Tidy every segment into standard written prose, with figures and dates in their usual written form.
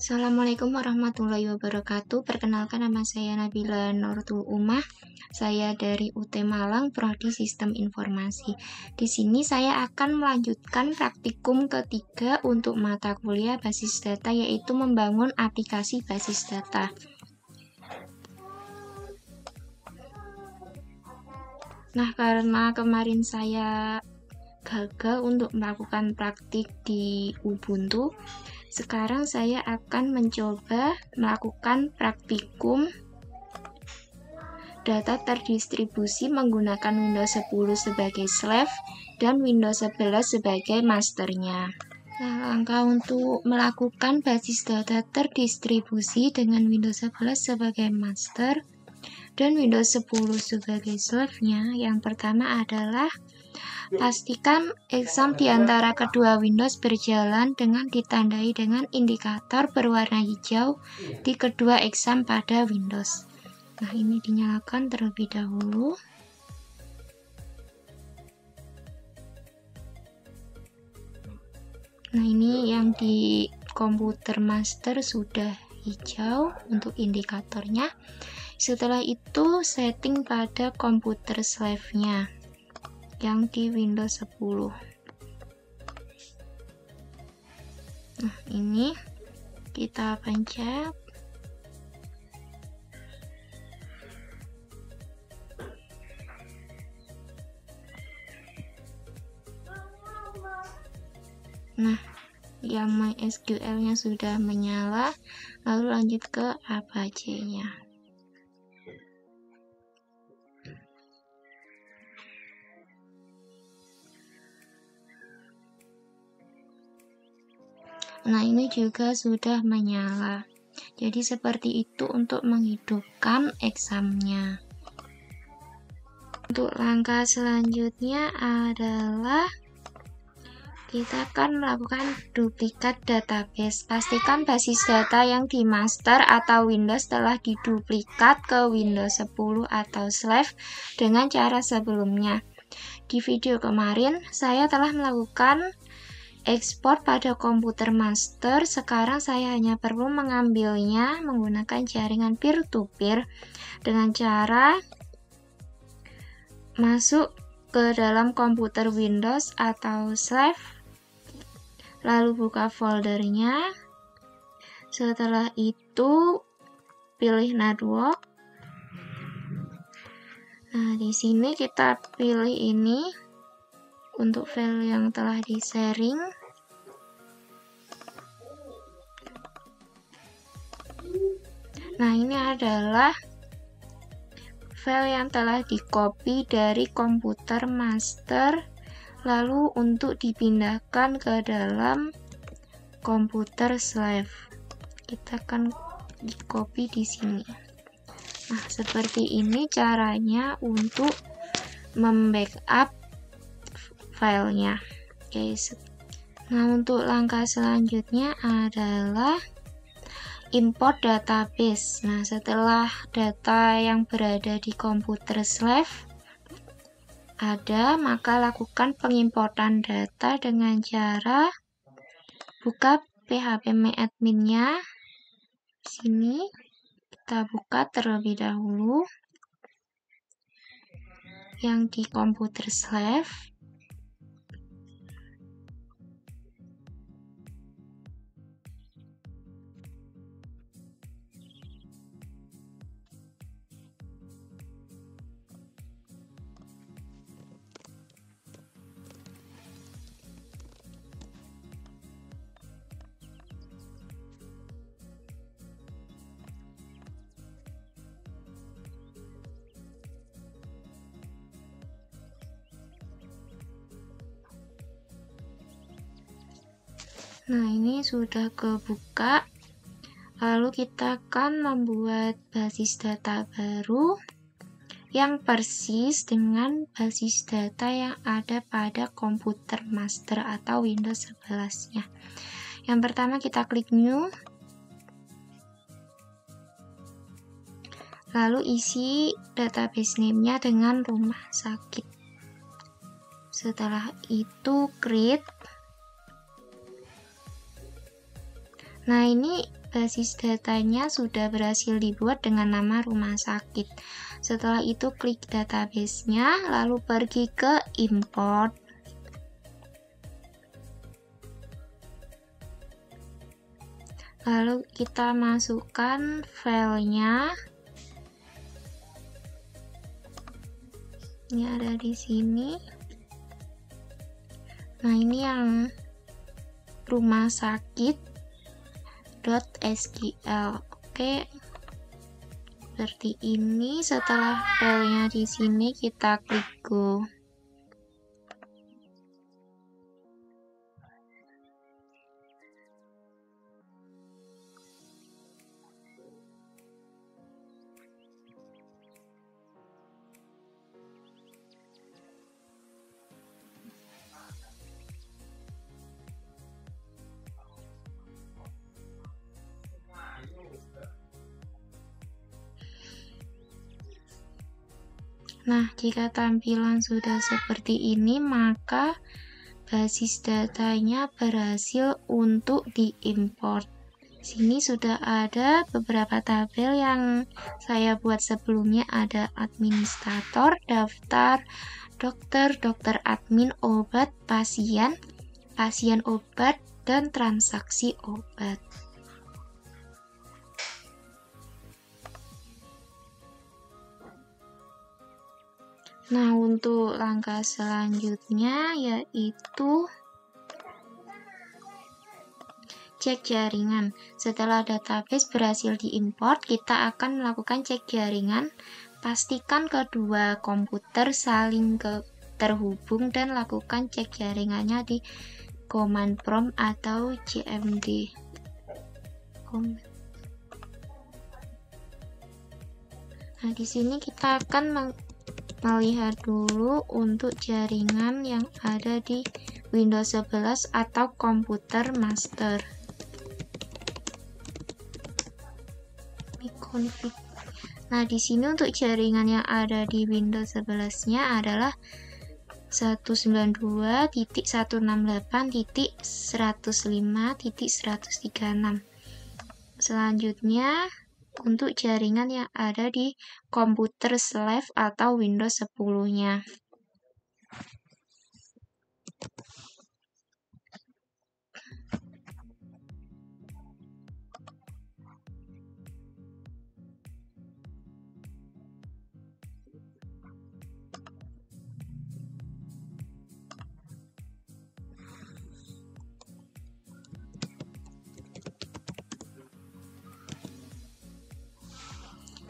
Assalamualaikum warahmatullahi wabarakatuh. Perkenalkan, nama saya Nabila Nurtul Umah. Saya dari UT Malang, Prodi Sistem Informasi. Di sini saya akan melanjutkan praktikum ketiga untuk mata kuliah basis data, yaitu membangun aplikasi basis data. Nah, karena kemarin saya gagal untuk melakukan praktik di Ubuntu, sekarang saya akan mencoba melakukan praktikum data terdistribusi menggunakan Windows 10 sebagai slave dan Windows 11 sebagai masternya. Nah, langkah untuk melakukan basis data terdistribusi dengan Windows 11 sebagai master dan Windows 10 sebagai slave-nya, yang pertama adalah pastikan exam di antara kedua Windows berjalan dengan ditandai dengan indikator berwarna hijau di kedua exam pada Windows. Nah, ini dinyalakan terlebih dahulu. Nah, ini yang di komputer master sudah hijau untuk indikatornya. Setelah itu setting pada komputer slave-nya yang di Windows 10. Nah, ini kita pencet. Nah, yang MySQL-nya sudah menyala, lalu lanjut ke Apache-nya. Nah, ini juga sudah menyala. Jadi seperti itu untuk menghidupkan examnya. Untuk langkah selanjutnya adalah kita akan melakukan duplikat database. Pastikan basis data yang di master atau Windows telah diduplikat ke Windows 10 atau slave dengan cara sebelumnya. Di video kemarin, saya telah melakukan ekspor pada komputer master. Sekarang saya hanya perlu mengambilnya menggunakan jaringan peer-to-peer dengan cara masuk ke dalam komputer Windows atau slave, lalu buka foldernya. Setelah itu pilih network. Nah, di sini kita pilih ini untuk file yang telah di-sharing. Nah, ini adalah file yang telah di-copy dari komputer master, lalu untuk dipindahkan ke dalam komputer slave. Kita akan di-copy di sini. Nah, seperti ini caranya untuk membackup filenya. Oke. Nah, untuk langkah selanjutnya adalah import database. Nah, setelah data yang berada di komputer slave ada, maka lakukan pengimportan data dengan cara buka phpMyAdmin-nya. Sini kita buka terlebih dahulu yang di komputer slave. Nah, ini sudah kebuka. Lalu kita akan membuat basis data baru yang persis dengan basis data yang ada pada komputer master atau Windows 11-nya. Yang pertama kita klik new. Lalu isi database name-nya dengan rumah sakit. Setelah itu create. Nah, ini basis datanya sudah berhasil dibuat dengan nama rumah sakit. Setelah itu klik database-nya, lalu pergi ke import. Lalu kita masukkan filenya. Ini ada di sini. Nah, ini yang rumah sakit .sql. Oke. Seperti ini. Setelah filenya di sini, kita klik go. Nah, jika tampilan sudah seperti ini, maka basis datanya berhasil untuk diimport. Sini sudah ada beberapa tabel yang saya buat sebelumnya, ada administrator, daftar, dokter admin, obat, pasien obat, dan transaksi obat. Nah, untuk langkah selanjutnya yaitu cek jaringan. Setelah database berhasil diimport, kita akan melakukan cek jaringan. Pastikan kedua komputer saling terhubung dan lakukan cek jaringannya di command prompt atau CMD. Nah, di sini kita akan melihat dulu untuk jaringan yang ada di Windows 11 atau komputer master. Nah, di sini untuk jaringan yang ada di Windows 11-nya adalah 192.168.105.136. Selanjutnya untuk jaringan yang ada di komputer slave atau Windows 10-nya.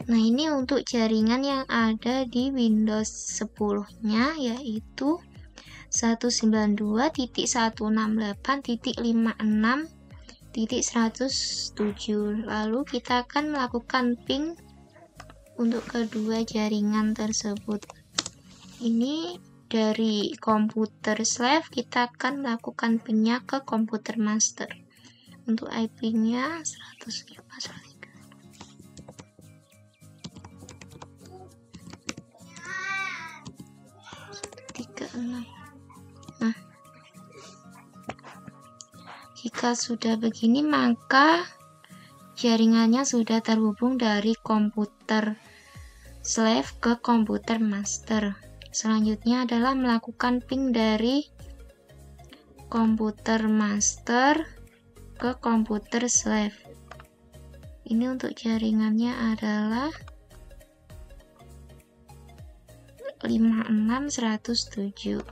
Nah, ini untuk jaringan yang ada di Windows 10-nya yaitu 192.168.56.107. Lalu kita akan melakukan ping untuk kedua jaringan tersebut. Ini dari komputer slave, kita akan melakukan pingnya ke komputer master. Untuk IP-nya 105.1. Nah, jika sudah begini, maka jaringannya sudah terhubung dari komputer slave ke komputer master. Selanjutnya adalah melakukan ping dari komputer master ke komputer slave. Ini untuk jaringannya adalah 56.107.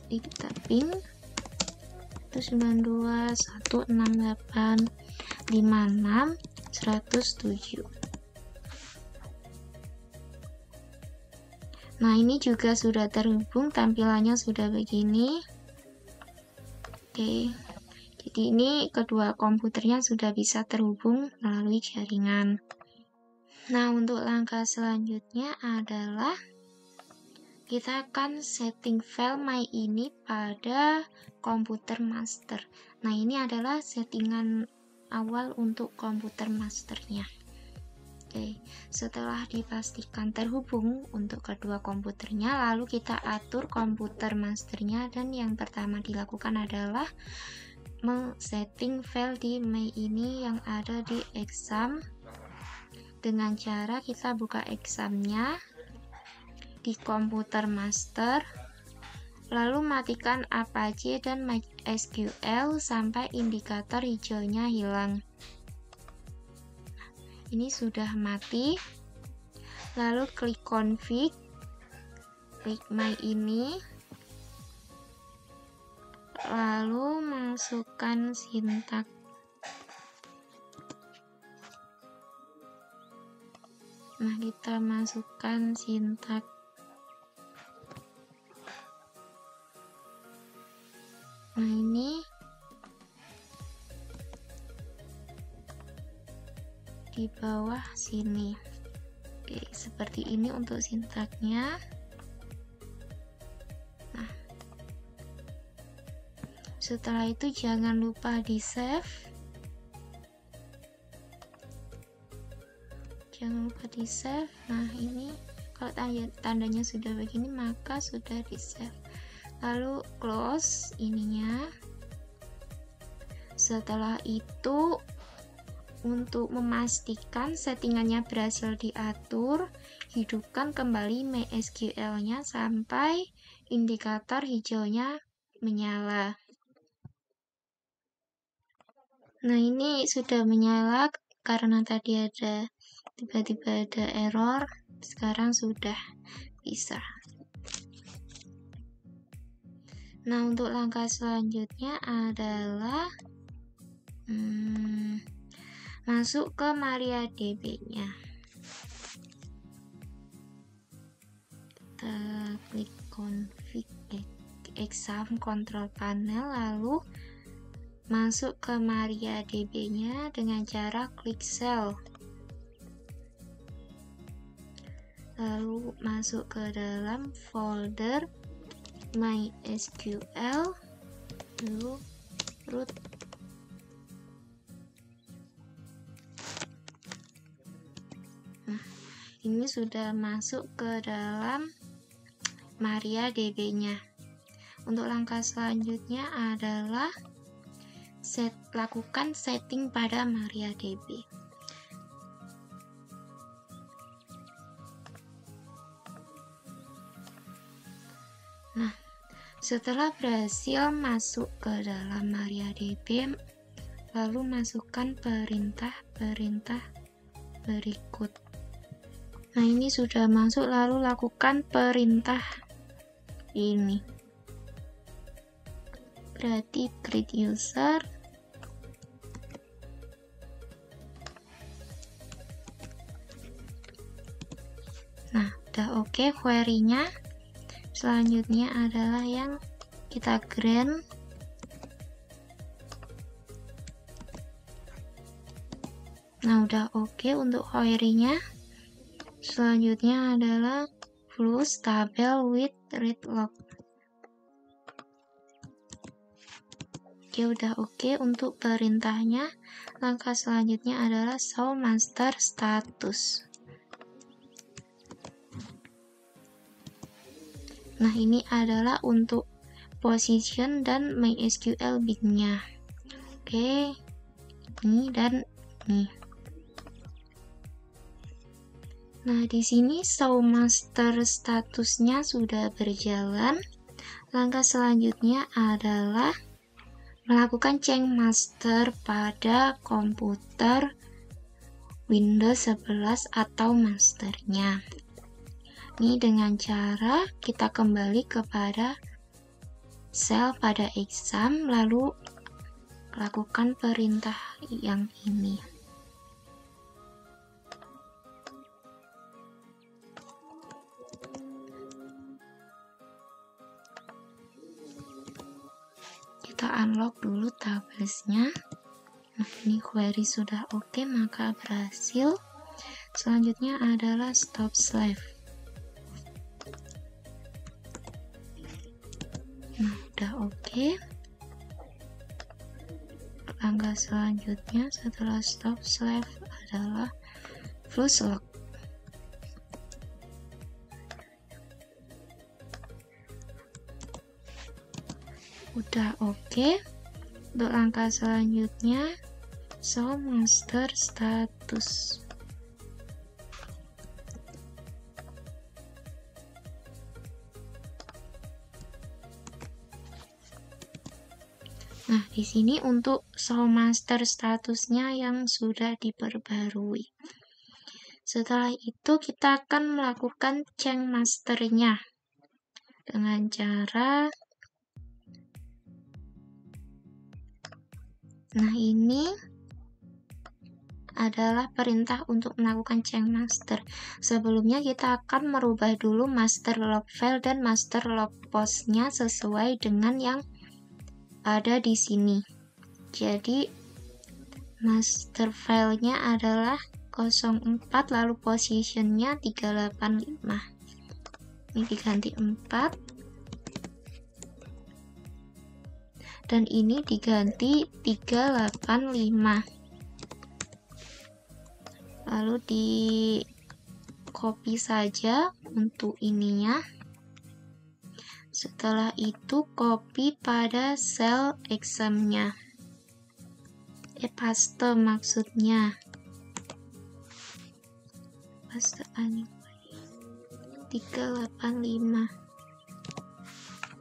Kita ping 192.168.56.107. Nah, ini juga sudah terhubung, tampilannya sudah begini. Oke, jadi ini kedua komputernya sudah bisa terhubung melalui jaringan. Nah, untuk langkah selanjutnya adalah kita akan setting file my ini pada komputer master. Nah, ini adalah settingan awal untuk komputer masternya. Oke, setelah dipastikan terhubung untuk kedua komputernya, lalu kita atur komputer masternya, dan yang pertama dilakukan adalah setting file di Mei ini yang ada di exam dengan cara kita buka examnya di komputer master, lalu matikan Apache dan MySQL sampai indikator hijaunya hilang. Ini sudah mati. Lalu klik config, klik my ini, lalu masukkan sintak. Nah, kita masukkan sintak. Nah, ini di bawah sini. Oke, seperti ini untuk sintaknya. Nah, setelah itu jangan lupa di save. Jangan lupa di save. Nah, ini kalau tandanya sudah begini maka sudah di save. Lalu close ininya. Setelah itu, untuk memastikan settingannya berhasil diatur, hidupkan kembali MySQL-nya sampai indikator hijaunya menyala. Nah, ini sudah menyala karena tadi tiba-tiba ada error. Sekarang sudah bisa. Nah, untuk langkah selanjutnya adalah masuk ke MariaDB-nya. Kita klik config exam control panel, lalu masuk ke MariaDB-nya dengan cara klik cell. Lalu masuk ke dalam folder MySQL, lalu root. Nah, ini sudah masuk ke dalam MariaDB-nya. Untuk langkah selanjutnya adalah lakukan setting pada MariaDB. Nah, setelah berhasil masuk ke dalam MariaDB, lalu masukkan perintah berikut. Nah, ini sudah masuk, lalu lakukan perintah ini. Berarti create user. Nah, udah oke query-nya. Selanjutnya adalah yang kita grant. Nah, udah oke untuk query-nya. Selanjutnya adalah flush tabel with read log. Oke, udah oke untuk perintahnya. Langkah selanjutnya adalah show master status. Nah, ini adalah untuk position dan MySQL big-nya. Oke, ini dan ini. Nah, di sini show master statusnya sudah berjalan. Langkah selanjutnya adalah melakukan change master pada komputer Windows 11 atau masternya. Ini dengan cara kita kembali kepada sel pada exam, lalu lakukan perintah yang ini. Kita unlock dulu tablesnya. Nah, ini query sudah oke, maka berhasil. Selanjutnya adalah stop slave. Nah, udah oke. Langkah selanjutnya setelah stop slave adalah flush log. Udah oke. Untuk langkah selanjutnya, show master status. Nah, di sini untuk show master statusnya yang sudah diperbarui. Setelah itu kita akan melakukan change masternya dengan cara, nah ini adalah perintah untuk melakukan change master. Sebelumnya kita akan merubah dulu master log file dan master log postnya sesuai dengan yang ada di sini. Jadi master filenya adalah 04, lalu positionnya 385. Ini diganti 4 dan ini diganti 385. Lalu di copy saja untuk ininya. Setelah itu copy pada sel examnya, paste maksudnya, paste 385.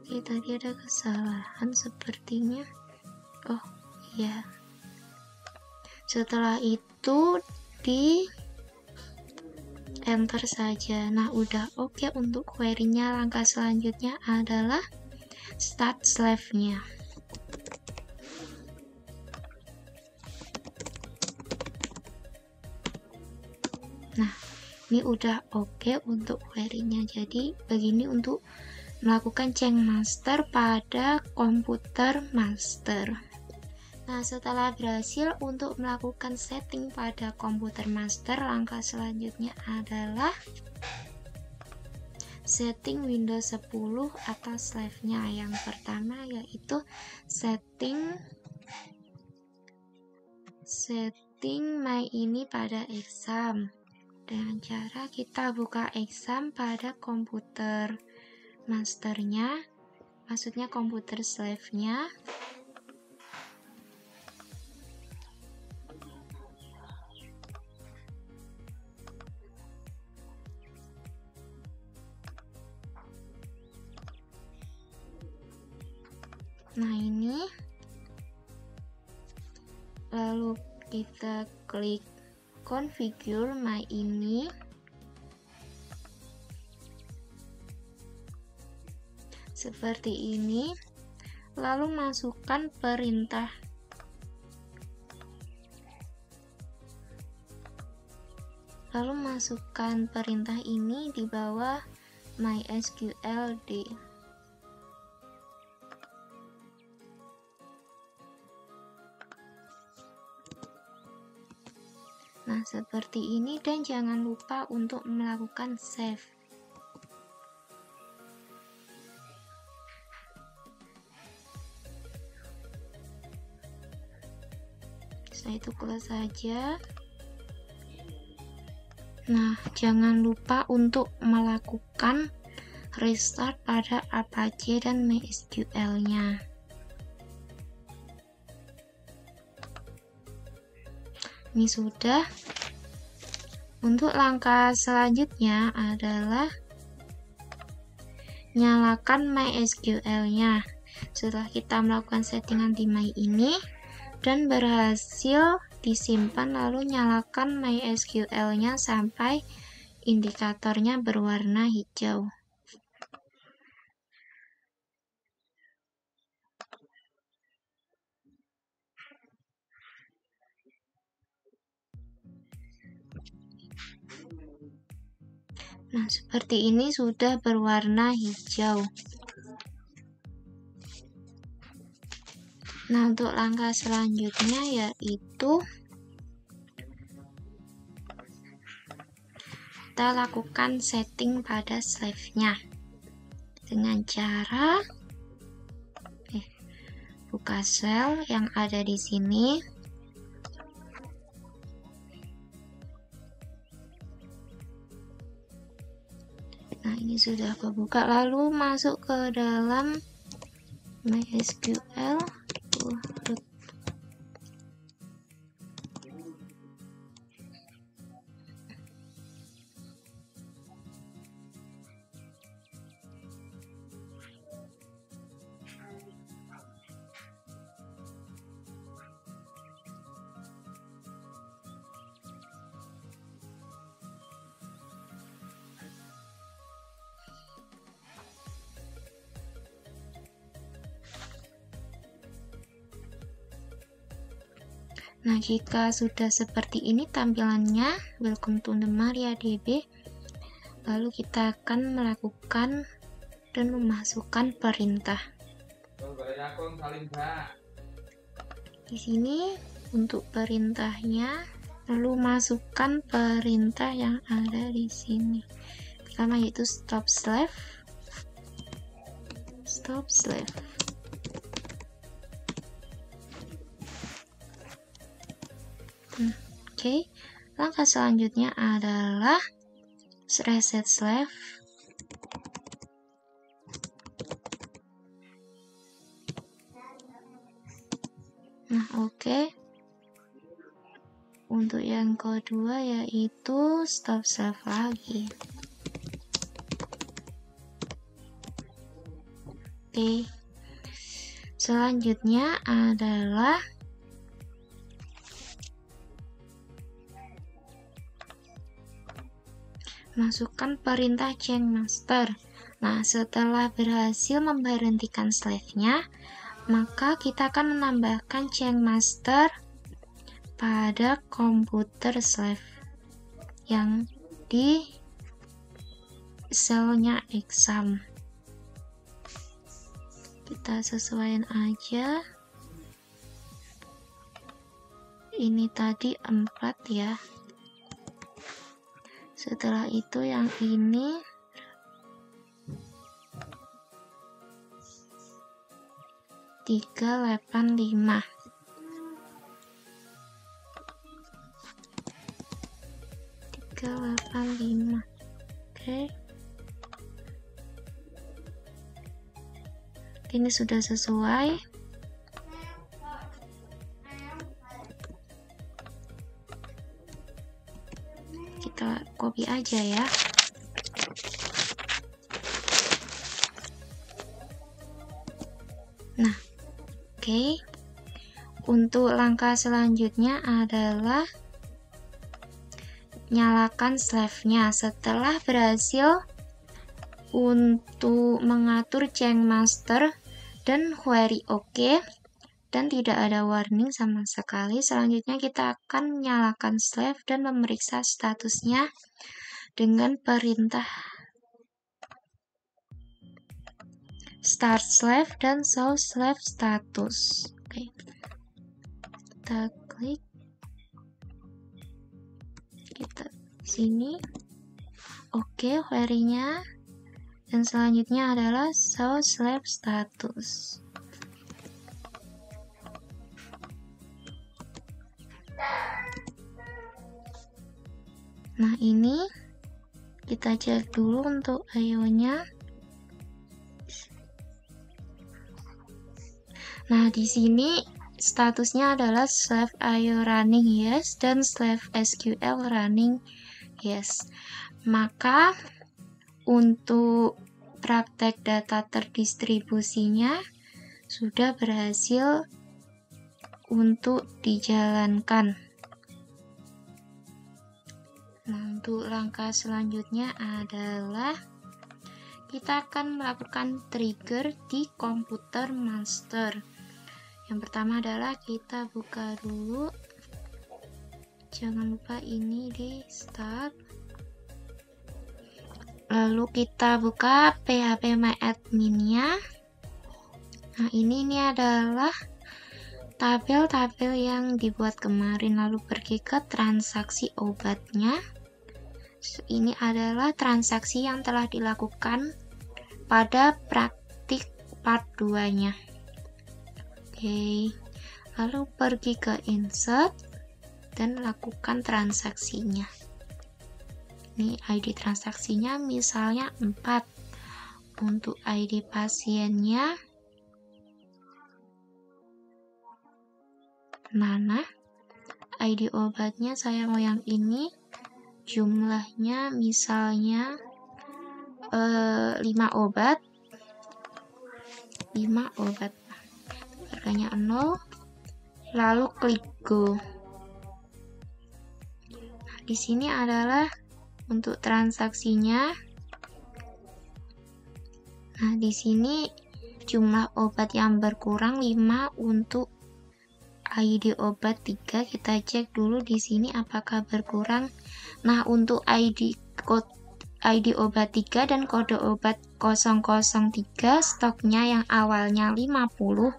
Oke, tadi ada kesalahan sepertinya. Oh iya, setelah itu di enter saja. Nah, udah oke untuk query-nya. Langkah selanjutnya adalah start slave-nya. Nah, ini udah oke untuk query-nya. Jadi, begini untuk melakukan change master pada komputer master. Nah, setelah berhasil untuk melakukan setting pada komputer master, langkah selanjutnya adalah setting Windows 10 atas slave-nya. Yang pertama yaitu setting my ini pada exam. Dengan cara kita buka exam pada komputer masternya, maksudnya komputer slave-nya. Nah, ini lalu kita klik configure my ini. Seperti ini. Lalu masukkan perintah. Lalu masukkan perintah ini di bawah mysqld. Nah, seperti ini, dan jangan lupa untuk melakukan save. Setelah itu close saja. Nah, jangan lupa untuk melakukan restart pada Apache dan MySQL-nya. Ini sudah. Untuk langkah selanjutnya adalah nyalakan MySQL-nya. Setelah kita melakukan settingan di My ini dan berhasil disimpan, lalu nyalakan MySQL-nya sampai indikatornya berwarna hijau. Nah, seperti ini sudah berwarna hijau. Nah, untuk langkah selanjutnya yaitu kita lakukan setting pada slave-nya dengan cara buka shell yang ada di sini. Nah, ini sudah kebuka, lalu masuk ke dalam MySQL root Nah, jika sudah seperti ini tampilannya, welcome to the MariaDB. Lalu kita akan melakukan dan memasukkan perintah. Di sini untuk perintahnya, lalu masukkan perintah yang ada di sini. Pertama yaitu stop slave. Oke. Langkah selanjutnya adalah reset slave. Nah, oke. Untuk yang kedua yaitu stop slave lagi. Oke. Selanjutnya adalah masukkan perintah change master. Nah, setelah berhasil memberhentikan slave-nya, maka kita akan menambahkan change master pada komputer slave yang di selnya exam. Kita sesuaikan aja. Ini tadi 4 ya. Setelah itu yang ini 385. Oke. Ini sudah sesuai. Kita copy aja ya. Nah, oke. Untuk langkah selanjutnya adalah nyalakan slave-nya. Setelah berhasil untuk mengatur change master dan query OK dan tidak ada warning sama sekali, selanjutnya kita akan nyalakan slave dan memeriksa statusnya dengan perintah start slave dan show slave status. Oke. Kita klik, kita sini. Oke, query-nya. Dan selanjutnya adalah show slave status. Nah, ini kita cek dulu untuk IO-nya. Nah, di sini statusnya adalah slave IO running yes dan slave SQL running yes. Maka untuk praktek data terdistribusinya sudah berhasil untuk dijalankan. Nah, untuk langkah selanjutnya adalah kita akan melakukan trigger di komputer master. Yang pertama adalah kita buka dulu, jangan lupa ini di start. Lalu kita buka phpMyAdmin-nya. Nah, ini adalah tabel-tabel yang dibuat kemarin. Lalu pergi ke transaksi obatnya. Ini adalah transaksi yang telah dilakukan pada praktik part 2-nya. Oke. Lalu pergi ke insert dan lakukan transaksinya. Ini ID transaksinya misalnya 4. Untuk ID pasiennya Nana. ID obatnya saya mau yang ini. Jumlahnya misalnya 5 obat. 5 obat. Harganya 0. Lalu klik go. Nah, di sini adalah untuk transaksinya. Nah, di sini jumlah obat yang berkurang 5 untuk ID obat 3, kita cek dulu di sini apakah berkurang. Nah, untuk ID obat 3 dan kode obat 003 stoknya yang awalnya 50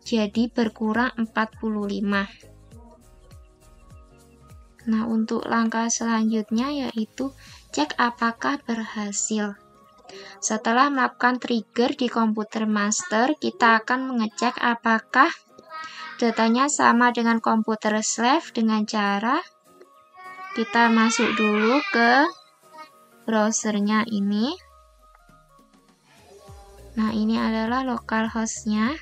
jadi berkurang 45. Nah, untuk langkah selanjutnya yaitu cek apakah berhasil. Setelah melakukan trigger di komputer master, kita akan mengecek apakah datanya sama dengan komputer slave dengan cara kita masuk dulu ke browsernya ini. Nah, ini adalah localhost-nya.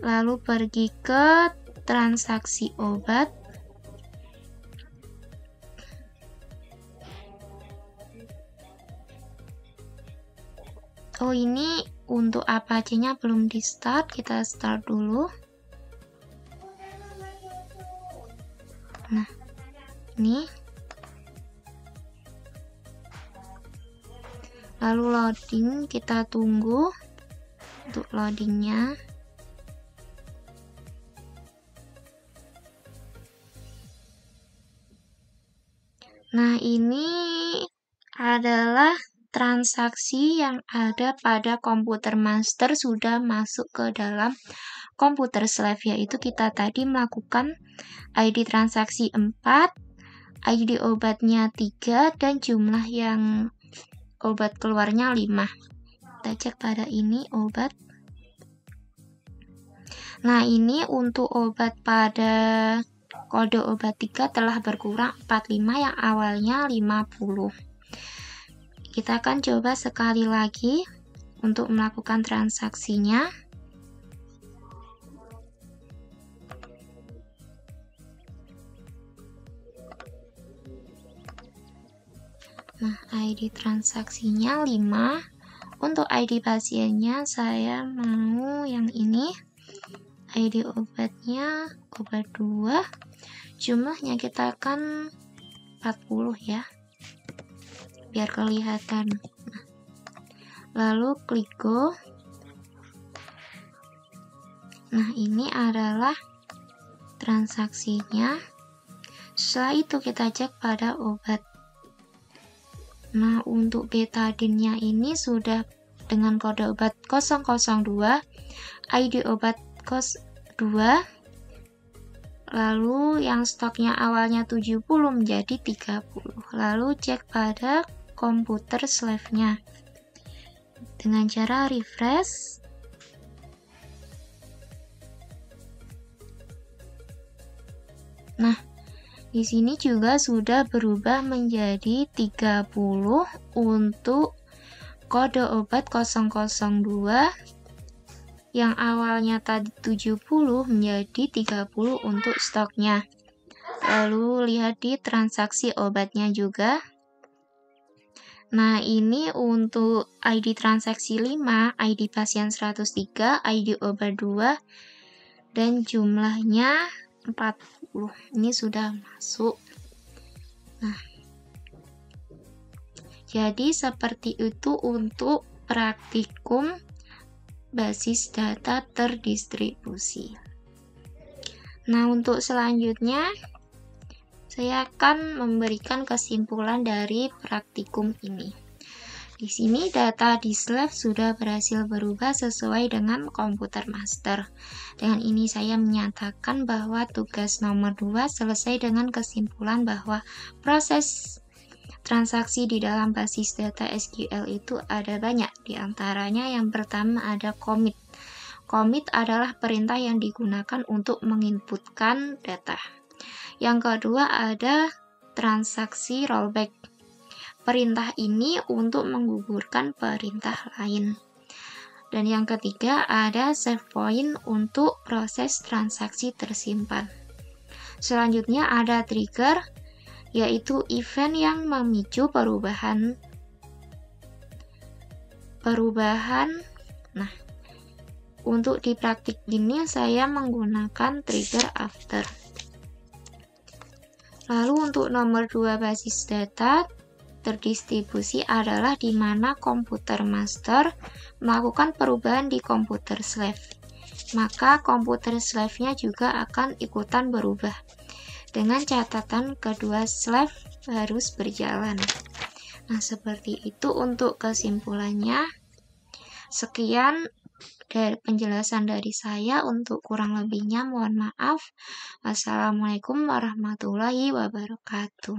Lalu pergi ke transaksi obat. Oh, ini untuk Apache-nya belum di start, kita start dulu. Nah, ini. Lalu loading, kita tunggu untuk loadingnya. Nah, ini adalah transaksi yang ada pada komputer master sudah masuk ke dalam komputer slave, yaitu kita tadi melakukan ID transaksi 4, ID obatnya 3, dan jumlah yang obat keluarnya 5. Kita cek pada ini obat. Nah, ini untuk obat pada kode obat 3 telah berkurang 45 yang awalnya 50. Kita akan coba sekali lagi untuk melakukan transaksinya. Nah, ID transaksinya 5. Untuk ID pasiennya saya mau yang ini. ID obatnya obat 2. Jumlahnya kita akan 40 ya. Biar kelihatan. Nah, lalu klik go. Nah, ini adalah transaksinya. Setelah itu kita cek pada obat. Nah, untuk betadine-nya ini sudah dengan kode obat 002, ID obat 2, lalu yang stoknya awalnya 70 menjadi 30. Lalu cek pada komputer slave-nya dengan cara refresh. Nah, di sini juga sudah berubah menjadi 30 untuk kode obat 002 yang awalnya tadi 70 menjadi 30 untuk stoknya. Lalu lihat di transaksi obatnya juga. Nah, ini untuk ID transaksi 5, ID pasien 103, ID obat 2, dan jumlahnya 40. Ini sudah masuk. Nah, jadi seperti itu untuk praktikum basis data terdistribusi. Nah, untuk selanjutnya saya akan memberikan kesimpulan dari praktikum ini. Di sini data di slave sudah berhasil berubah sesuai dengan komputer master. Dengan ini saya menyatakan bahwa tugas nomor 2 selesai dengan kesimpulan bahwa proses transaksi di dalam basis data SQL itu ada banyak. Di antaranya yang pertama ada commit. Commit adalah perintah yang digunakan untuk menginputkan data. Yang kedua ada transaksi rollback. Perintah ini untuk menggugurkan perintah lain. Dan yang ketiga ada save point untuk proses transaksi tersimpan. Selanjutnya ada trigger, yaitu event yang memicu perubahan. Nah, untuk di praktik ini saya menggunakan trigger after. Lalu untuk nomor 2 basis data terdistribusi adalah di mana komputer master melakukan perubahan di komputer slave. maka komputer slave-nya juga akan ikutan berubah. Dengan catatan kedua slave harus berjalan. Nah, seperti itu untuk kesimpulannya. Sekian penjelasan dari saya, untuk kurang lebihnya mohon maaf. Wassalamualaikum warahmatullahi wabarakatuh.